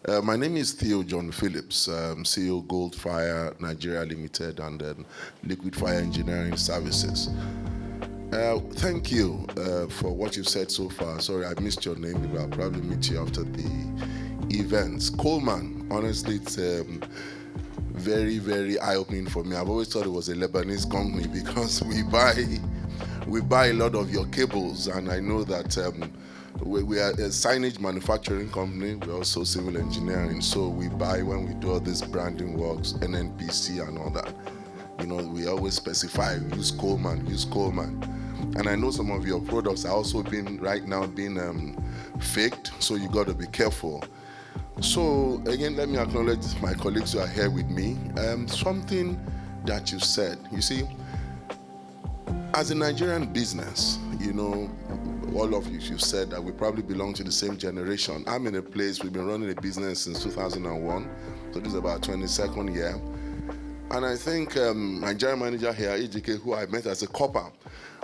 My name is Theo John Phillips, CEO Goldfire Nigeria Limited and then Liquid Fire Engineering Services. Thank you for what you've said so far. Sorry, I missed your name. I'll probably meet you after the events. Coleman, honestly, it's very, very eye-opening for me. I've always thought it was a Lebanese company because we buy a lot of your cables, and I know that we are a signage manufacturing company. We're also civil engineering, so we buy when we do all this branding works, NNPC and all that. You know, we always specify use Coleman. And I know some of your products are also being faked, so you got to be careful. So again, let me acknowledge my colleagues who are here with me. Something that you said, you see, as a Nigerian business, you know, all of you said that we probably belong to the same generation. I'm in a place, we've been running a business since 2001, so this is about 22nd year. And I think my general manager here, EJK, who I met as a copper,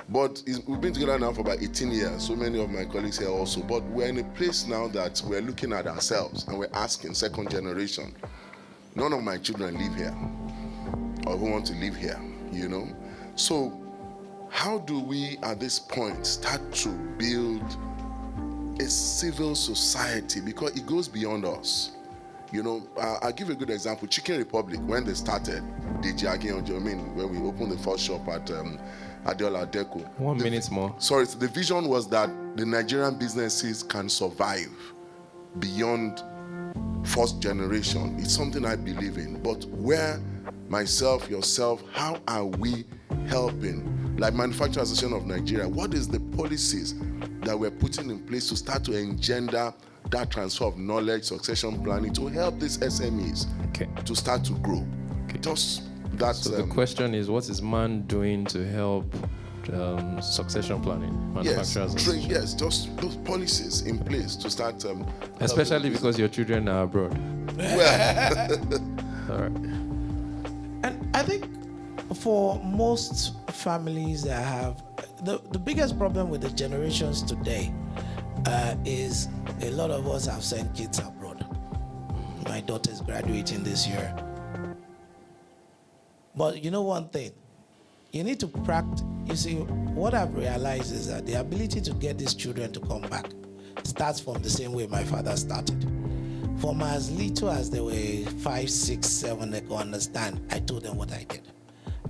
but we've been together now for about 18 years, so many of my colleagues here also. But we're in a place now that we're looking at ourselves and we're asking second generation, none of my children live here or who want to live here, you know? So how do we at this point start to build a civil society? Because it goes beyond us. You know, I'll give you a good example. Chicken Republic, when they started, when we opened the first shop at Adeola Deco. 1 minute more. Sorry, the vision was that the Nigerian businesses can survive beyond first generation. It's something I believe in. But where myself, yourself, how are we helping? Like Manufacturers Association of Nigeria, what is the policies that we're putting in place to start to engender that transfer of knowledge, succession planning to help these SMEs to start to grow? Just that. So the question is, what is MAN doing to help succession planning? Yes, just those policies in place to start. Especially because your children are abroad. Well, all right. And I think for most families that have the biggest problem with the generations today is a lot of us have sent kids abroad. My daughter's graduating this year. But you know one thing, you need to practice. You see, what I've realized is that the ability to get these children to come back starts from the same way my father started. From as little as they were 5, 6, 7, they could understand. I told them what I did.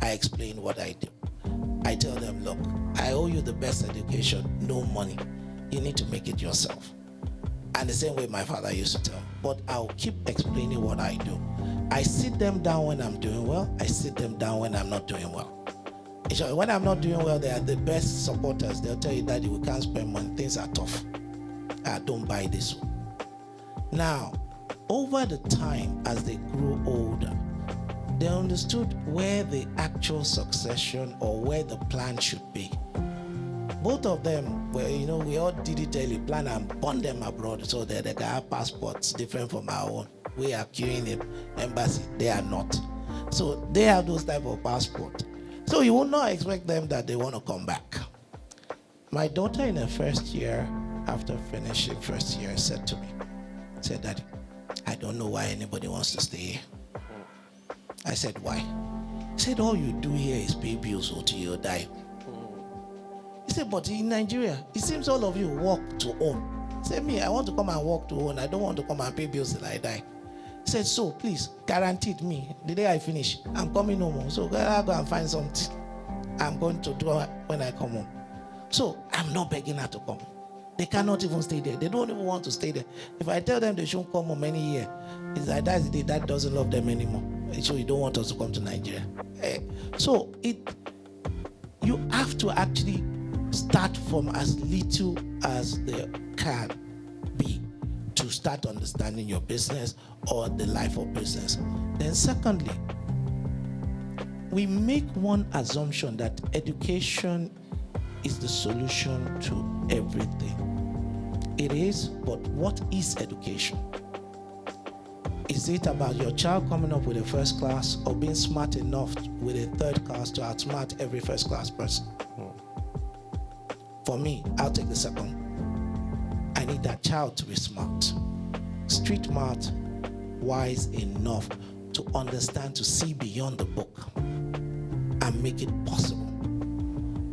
I explained what I do. I tell them, look, I owe you the best education, no money. You need to make it yourself. And the same way my father used to tell me. But I'll keep explaining what I do. I sit them down when I'm doing well. I sit them down when I'm not doing well. When I'm not doing well, they are the best supporters. They'll tell you, Daddy, we can't spend money. Things are tough. Don't buy this one. Now, over the time, as they grew older, they understood where the actual succession or where the plan should be. Both of them were, we all digitally plan and bond them abroad so that they can have passports different from our own. We are queuing in embassy, they are not. So they have those type of passport. So you will not expect them that they want to come back. My daughter in her first year, after finishing first year, said to me, Daddy, I don't know why anybody wants to stay here. I said, why? He said, all you do here is pay bills until you die. He said, but in Nigeria, it seems all of you work to own. He said, me, I want to come and work to own. I don't want to come and pay bills till I die. He said, so please, guaranteed me, the day I finish, I'm coming home. So I'll go and find something I'm going to do when I come home. So I'm not begging her to come. They cannot even stay there. They don't even want to stay there. If I tell them they shouldn't come home any year, it's like that's the day that doesn't love them anymore. So you don't want us to come to Nigeria. So you have to actually start from as little as they can be to start understanding your business or the life of business. Then secondly, we make one assumption that education is the solution to everything. It is, but what is education? Is it about your child coming up with a first class or being smart enough with a third class to outsmart every first class person? For me, I'll take the second. I need that child to be smart. street smart, wise enough to understand, to see beyond the book and make it possible.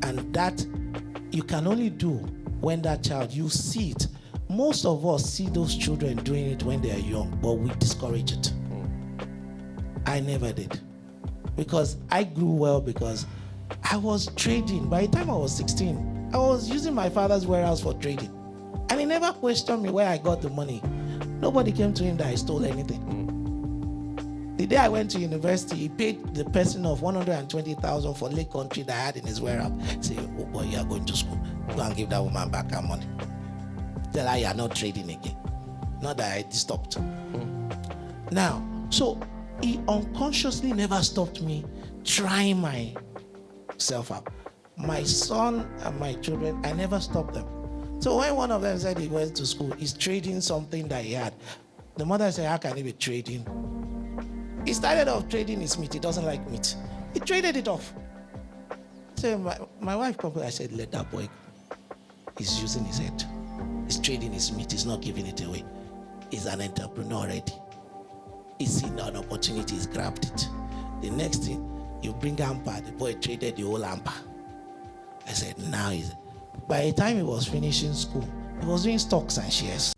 And that you can only do when that child, you see it. Most of us see those children doing it when they are young, but we discourage it. I never did. Because I grew well because I was trading. By the time I was 16, I was using my father's warehouse for trading. And he never questioned me where I got the money. Nobody came to him that I stole anything. The day I went to university, he paid the person of 120,000 for Lake Country that I had in his warehouse. He said, oh boy, you are going to school. Go and give that woman back her money. Tell her you are not trading again. Not that I stopped. Now, so he unconsciously never stopped me trying myself out. My son and my children, I never stopped them. So when one of them said he went to school, he's trading something that he had. The mother said, how can he be trading? He started off trading his meat. He doesn't like meat. He traded it off. So my wife complained. I said, let that boy go. He's using his head. He's trading his meat. He's not giving it away. He's an entrepreneur already. He's seen an opportunity. He's grabbed it. The next thing, you bring hamper. The boy traded the whole hamper. I said, now he's... By the time he was finishing school, he was doing stocks and shares.